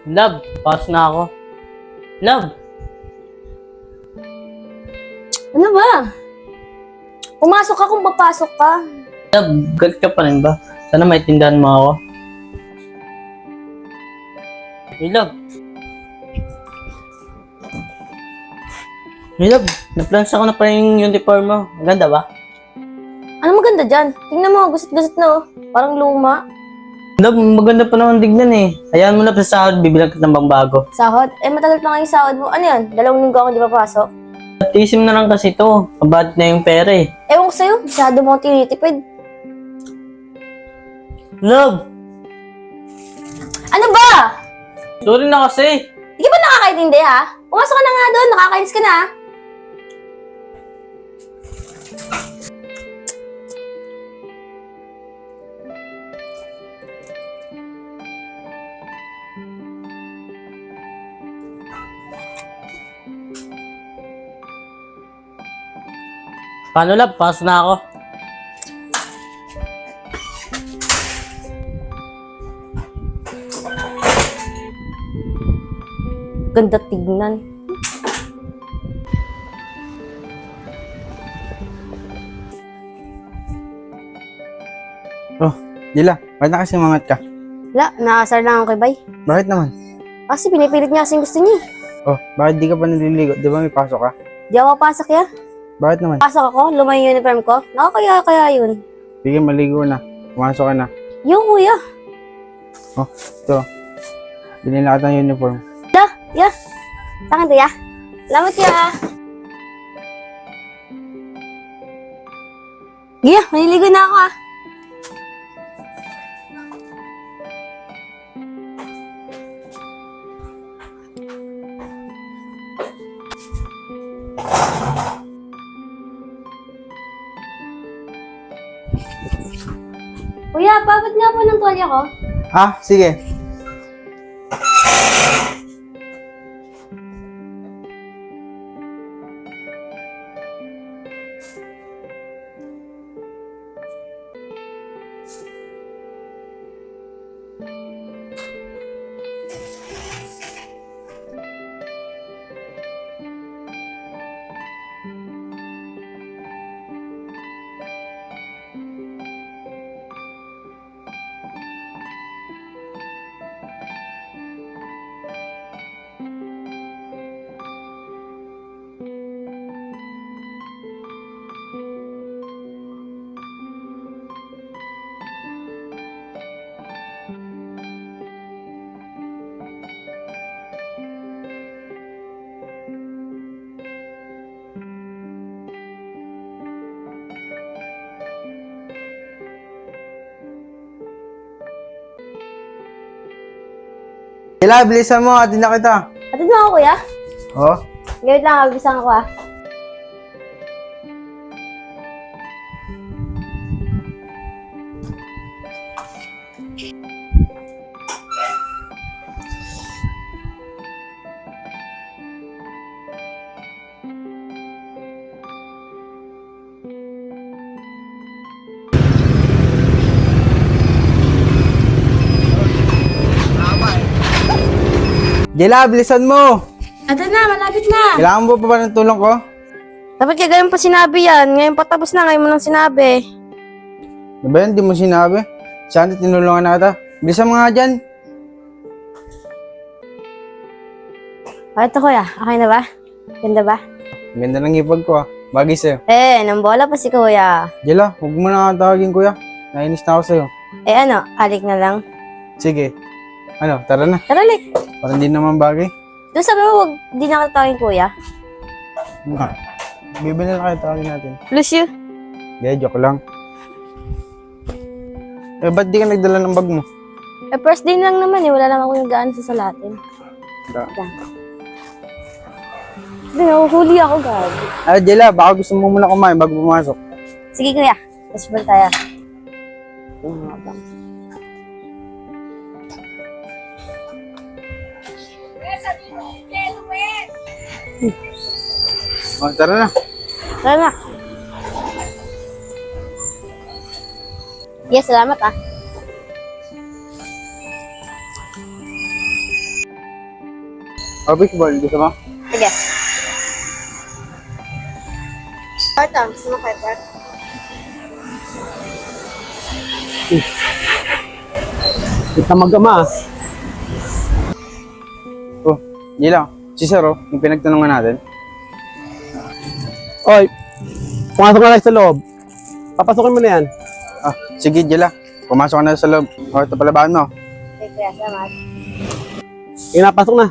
Love, pasok na ako. Love! Ano ba? Pumasok ka kung papasok ka. Love, galit ka pa rin ba? Sana maintindihan mo ako. Hey, Love. Hey, Love. Naplansya ko na pa yung uniform mo. Maganda ba? Ano maganda dyan? Tingnan mo, gusot-gusot na oh. Parang luma. Love, maganda pa naman tignan eh. Hayaan mo na sa sahod, bibilang kita ng bago. Sahod? Eh, matagal pa nga yung sahod mo. Ano yan? 2 linggo ako di papasok. Tiisim na lang kasi to. Kabahat na yung pera eh. Ewan ko sa'yo, masyado mo tinitipid. Love! Ano ba? Sorry na kasi. Di ka ba nakakaintindi ha? Pumasok ka na nga doon, nakakainis ka na. Paano, Love? Pasok na ako. Ganda tignan. Oh, Dila, bakit na kasi mangat ka? Wala, nakasar lang ako kay Bay. Bakit naman? Kasi pinipilit niya kasing gusto niya. Oh, bakit di ka pa naliligo? Di ba may pasok ka? Di ako papasok ya. Bakit naman? Pasok ako, lumay yung uniform ko. Nakakaya yun. Sige, maligo na. Pumasok ka na. Yung kuya. Oh, ito. Bilhin na kita ng uniform. Ya. Saan ka ya? Salamat ya. Giya, maliligo na ako ah. Kuya, paabot nga po ng tuwalya ko. Ah, sige. Dila, bilisan mo. Atin na kita. Atid mo ako kuya. Oh, Gawit lang, abisan ako ah. Dila, bilisan mo. Atid na, malapit na. Kailangan mo pa ba ng tulong ko? Dapat kaya ganyan pa sinabi yan. Ngayon pa tapos na, ngayon mo lang sinabi. Ano ba yan? Di mo sinabi? Sana tinulungan na kita. Bilisan mo nga dyan. Ito kuya, okay na ba? Ganda ba? Ganda ng ipag ko ah. Bagay sa'yo. Nang bola pa si kuya. Dila, huwag mo na tawagin kuya. Nainis na ako sa'yo. Ano, alik na lang. Sige. Ano, tara na. Tara, lik. Parang di naman bagay. Doon sabi mo, wag di na katawin kuya. Bibili na kayo, tawagin natin. Plus you. Hindi, joke lang. Eh, ba't di ka nagdala ng bag mo? First day lang naman wala lang ako yung gaan sa salatin. Da. Hindi, nahuhuli ako, gabi. Ah, Jela, baka gusto mo muna kumain bago pumasok. Sige kuya, tapos balik tayo. Mga bang. Oh, tara na. Tara na. Yes, salamat ah. O, baseball. Gusto mo? Sige. Parta, gusto mo kayo, Parta? Ito mag-ama. Oh, hindi lang. Si Sir, oh, yung pinagtanungan natin. Oy, pumasok na lang sa loob. Papasukin mo na yan. Ah, sige, Jela. Pumasok ka na sa loob. O, ito palabahan mo. Okay, kuya, salamat. Pinapasok na.